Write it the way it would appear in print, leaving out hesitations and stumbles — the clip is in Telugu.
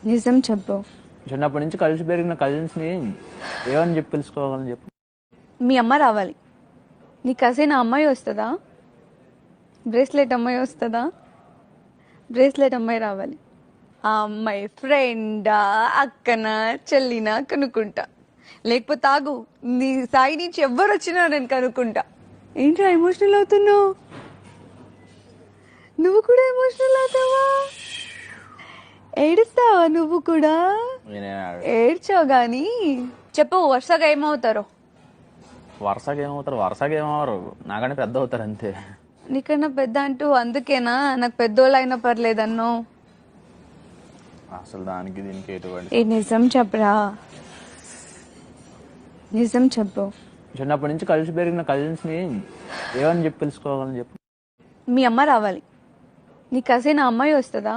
నిజం చెప్పు. చిన్నప్పటి నుంచి కలిసి పెరిగిన కజిన్స్ని ఏమని చెప్పి పిలుచుకోవాలని చెప్పు. మీ అమ్మ రావాలి. నీ కజిన్ అమ్మాయి వస్తుందా? బ్రేస్లెట్ అమ్మాయి వస్తుందా? బ్రేస్లెట్ అమ్మాయి రావాలి. ఆ అమ్మాయి ఫ్రెండా, అక్కనా, చెల్లినా కనుక్కుంటా. లేకపోతే ఆగు, నీ సాయి నుంచి ఎవ్వరు వచ్చినా నేను కనుక్కుంటా. ఏంట్రా ఎమోషనల్ అవుతున్నావు? నువ్వు కూడా ఎమోషనల్ అవుతావా? ఏడుస్తావా నువ్వు కూడా? ఏడ్చావు గాని చెప్పు, వరుసగా ఏమవుతారో. వరుసగా ఏమవుతారు? వరుసగా ఏమవరు, నాకంటే పెద్ద అవుతారు అంతే. నీకన్నా పెద్ద అంటూ అందుకేనా నాకు పెద్దోళ్ళు అయినా పర్లేదన్నో? అసలు దానికి దీనికి ఎటువంటి ఏ నిజం చెప్పరా, నిజం చెప్పు. చిన్నప్పటి నుంచి కలిసి పెరిగిన కజిన్స్ని ఏమని చెప్పి పిలుచుకోవాలని చెప్పు. మీ అమ్మ రావాలి. నీ కజిన్ అమ్మాయి వస్తుందా?